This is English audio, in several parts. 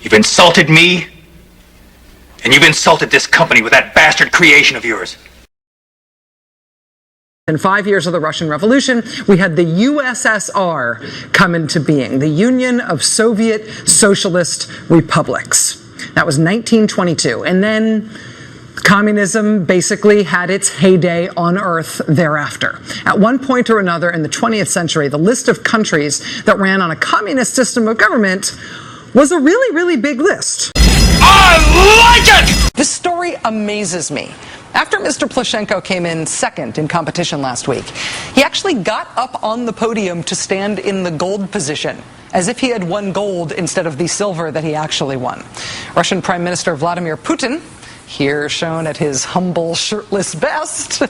You've insulted me, and you've insulted this company with that bastard creation of yours. In 5 years of the Russian Revolution, we had the USSR come into being, the Union of Soviet Socialist Republics. That was 1922. And then communism basically had its heyday on Earth thereafter. At one point or another in the 20th century, the list of countries that ran on a communist system of government was a really, really big list. I like it! This story amazes me. After Mr. Plushenko came in second in competition last week, he actually got up on the podium to stand in the gold position, as if he had won gold instead of the silver that he actually won. Russian Prime Minister Vladimir Putin, here shown at his humble, shirtless best,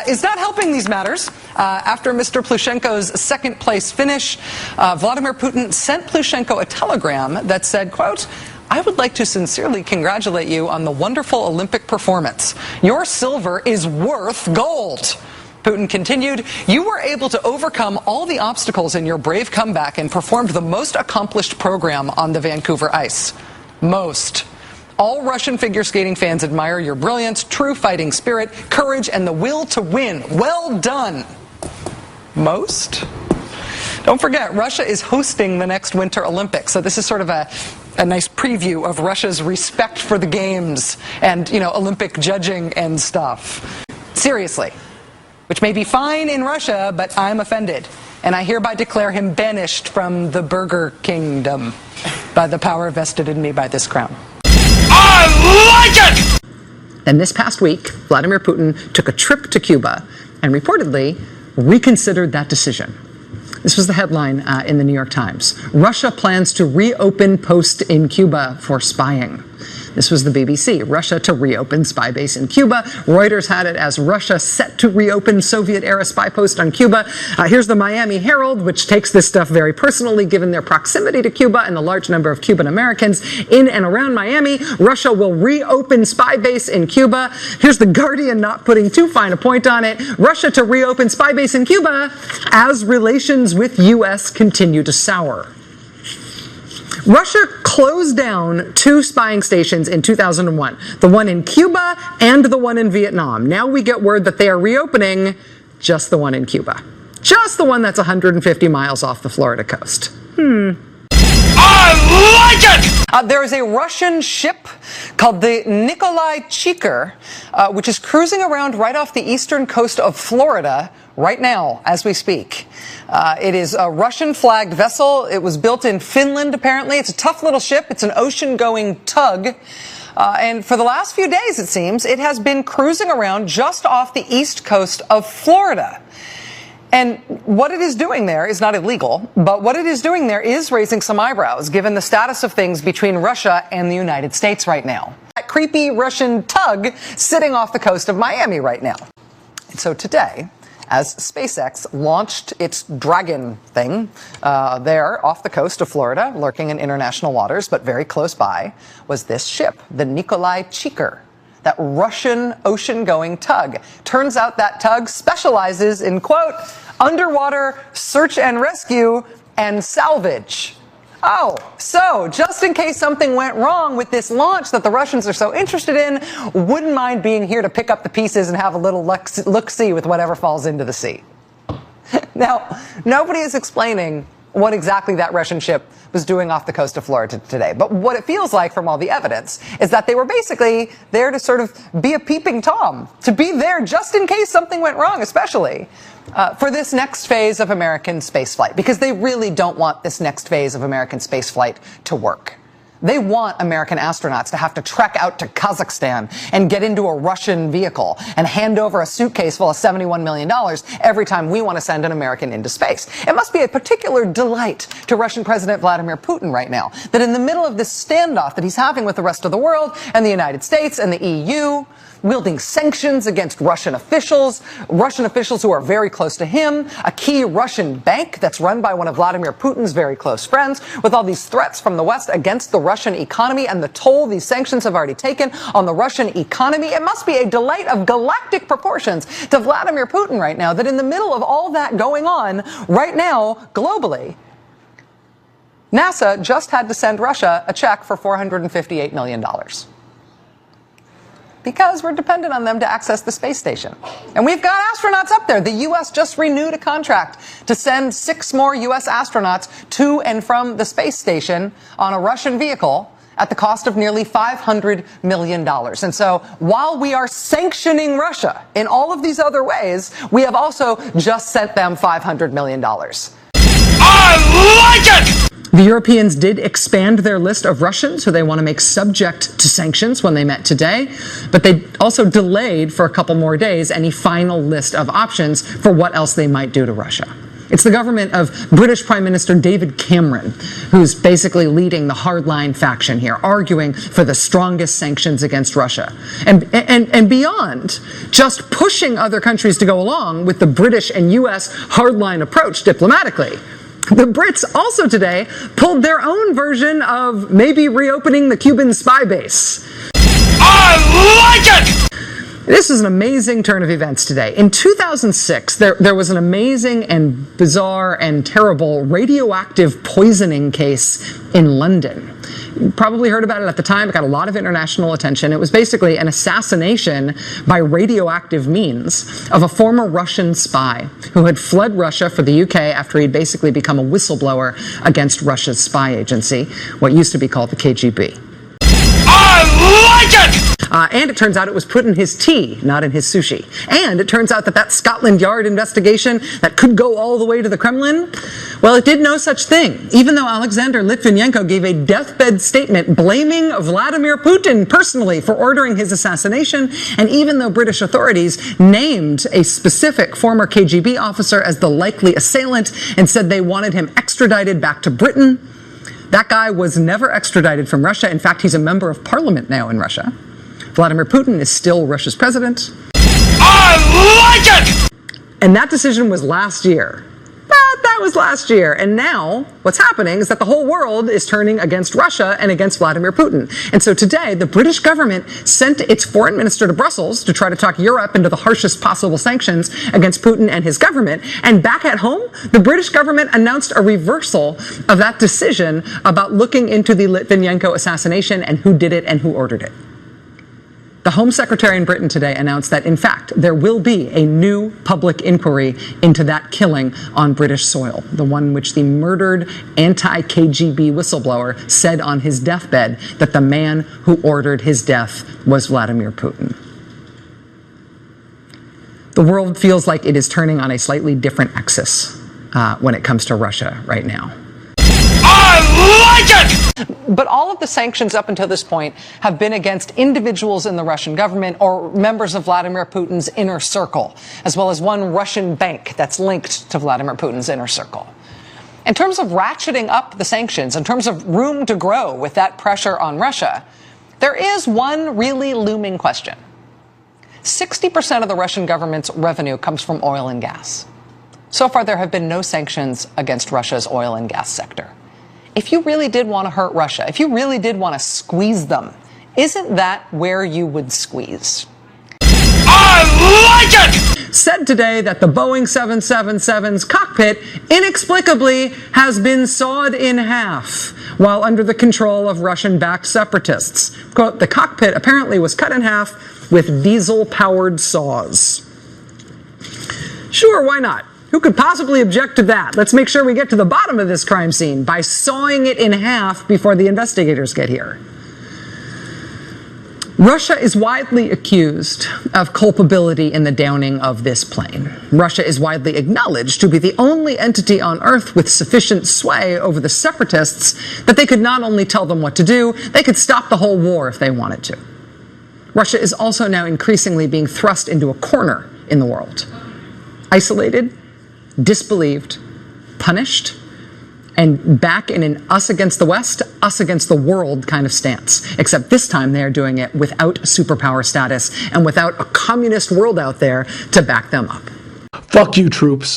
is not helping these matters. After Mr. Plushenko's second-place finish, Vladimir Putin sent Plushenko a telegram that said, quote, "I would like to sincerely congratulate you on the wonderful Olympic performance. Your silver is worth gold." Putin continued, "You were able to overcome all the obstacles in your brave comeback and performed the most accomplished program on the Vancouver ice." Most. All Russian figure skating fans admire your brilliance, true fighting spirit, courage, and the will to win. Well done. Most? Don't forget, Russia is hosting the next Winter Olympics, so this is sort of a nice preview of Russia's respect for the games and, Olympic judging and stuff. Seriously. Which may be fine in Russia, but I'm offended. And I hereby declare him banished from the Burger Kingdom by the power vested in me by this crown. I like it! And this past week, Vladimir Putin took a trip to Cuba and reportedly reconsidered that decision. This was the headline in the New York Times. Russia plans to reopen post in Cuba for spying. This was the BBC. Russia to reopen spy base in Cuba. Reuters had it as Russia set to reopen Soviet-era spy post on Cuba. Here's the Miami Herald, which takes this stuff very personally given their proximity to Cuba and the large number of Cuban Americans in and around Miami. Russia will reopen spy base in Cuba. Here's the Guardian, not putting too fine a point on it. Russia to reopen spy base in Cuba as relations with U.S. continue to sour. Russia closed down 2 spying stations in 2001, the one in Cuba and the one in Vietnam. Now we get word that they are reopening just the one in Cuba. Just the one that's 150 miles off the Florida coast. I like it! There is a Russian ship called the Nikolai Cheeker, which is cruising around right off the eastern coast of Florida right now as we speak. It is a Russian-flagged vessel. It was built in Finland, apparently. It's a tough little ship. It's an ocean-going tug. And for the last few days, it seems, it has been cruising around just off the east coast of Florida. And what it is doing there is not illegal, but what it is doing there is raising some eyebrows, given the status of things between Russia and the United States right now. That creepy Russian tug sitting off the coast of Miami right now. And so today, as SpaceX launched its Dragon thing there off the coast of Florida, lurking in international waters, but very close by, was this ship, the Nikolai Cheeker, that Russian ocean-going tug. Turns out that tug specializes in, quote, underwater search and rescue and salvage. Oh, so just in case something went wrong with this launch that the Russians are so interested in, wouldn't mind being here to pick up the pieces and have a little look-see with whatever falls into the sea. Now, nobody is explaining what exactly that Russian ship was doing off the coast of Florida today. But what it feels like from all the evidence is that they were basically there to sort of be a peeping Tom, to be there just in case something went wrong, especially for this next phase of American spaceflight, because they really don't want this next phase of American spaceflight to work. They want American astronauts to have to trek out to Kazakhstan and get into a Russian vehicle and hand over a suitcase full of $71 million every time we want to send an American into space. It must be a particular delight to Russian President Vladimir Putin right now that in the middle of this standoff that he's having with the rest of the world and the United States and the EU, wielding sanctions against Russian officials who are very close to him, a key Russian bank that's run by one of Vladimir Putin's very close friends, with all these threats from the West against the Russian economy and the toll these sanctions have already taken on the Russian economy. It must be a delight of galactic proportions to Vladimir Putin right now that in the middle of all that going on right now globally, NASA just had to send Russia a check for $458 million. Because we're dependent on them to access the space station. And we've got astronauts up there. The U.S. just renewed a contract to send 6 more U.S. astronauts to and from the space station on a Russian vehicle at the cost of nearly $500 million. And so while we are sanctioning Russia in all of these other ways, we have also just sent them $500 million. I like it! The Europeans did expand their list of Russians who they want to make subject to sanctions when they met today, but they also delayed for a couple more days any final list of options for what else they might do to Russia. It's the government of British Prime Minister David Cameron who's basically leading the hardline faction here, arguing for the strongest sanctions against Russia. And beyond just pushing other countries to go along with the British and U.S. hardline approach diplomatically, the Brits also today pulled their own version of maybe reopening the Cuban spy base. I like it! This is an amazing turn of events today. In 2006, there was an amazing and bizarre and terrible radioactive poisoning case in London. You probably heard about it at the time. It got a lot of international attention. It was basically an assassination by radioactive means of a former Russian spy who had fled Russia for the UK after he'd basically become a whistleblower against Russia's spy agency, what used to be called the KGB. I like it! And it turns out it was put in his tea, not in his sushi. And it turns out that Scotland Yard investigation that could go all the way to the Kremlin, well, it did no such thing, even though Alexander Litvinenko gave a deathbed statement blaming Vladimir Putin personally for ordering his assassination, and even though British authorities named a specific former KGB officer as the likely assailant and said they wanted him extradited back to Britain, that guy was never extradited from Russia. In fact, he's a member of parliament now in Russia. Vladimir Putin is still Russia's president. I like it! And that decision was last year. That was last year. And now what's happening is that the whole world is turning against Russia and against Vladimir Putin. And so today, the British government sent its foreign minister to Brussels to try to talk Europe into the harshest possible sanctions against Putin and his government. And back at home, the British government announced a reversal of that decision about looking into the Litvinenko assassination and who did it and who ordered it. The Home Secretary in Britain today announced that, in fact, there will be a new public inquiry into that killing on British soil, the one in which the murdered anti-KGB whistleblower said on his deathbed that the man who ordered his death was Vladimir Putin. The world feels like it is turning on a slightly different axis when it comes to Russia right now. I like it! But all of the sanctions up until this point have been against individuals in the Russian government or members of Vladimir Putin's inner circle, as well as one Russian bank that's linked to Vladimir Putin's inner circle. In terms of ratcheting up the sanctions, in terms of room to grow with that pressure on Russia, there is one really looming question. 60% of the Russian government's revenue comes from oil and gas. So far, there have been no sanctions against Russia's oil and gas sector. If you really did want to hurt Russia, if you really did want to squeeze them, isn't that where you would squeeze? I like it! Said today that the Boeing 777's cockpit inexplicably has been sawed in half while under the control of Russian-backed separatists. Quote, the cockpit apparently was cut in half with diesel-powered saws. Sure, why not? Who could possibly object to that? Let's make sure we get to the bottom of this crime scene by sawing it in half before the investigators get here. Russia is widely accused of culpability in the downing of this plane. Russia is widely acknowledged to be the only entity on Earth with sufficient sway over the separatists that they could not only tell them what to do, they could stop the whole war if they wanted to. Russia is also now increasingly being thrust into a corner in the world. Isolated, disbelieved, punished, and back in an us against the West, us against the world kind of stance. Except this time they are doing it without superpower status and without a communist world out there to back them up. Fuck you, troops.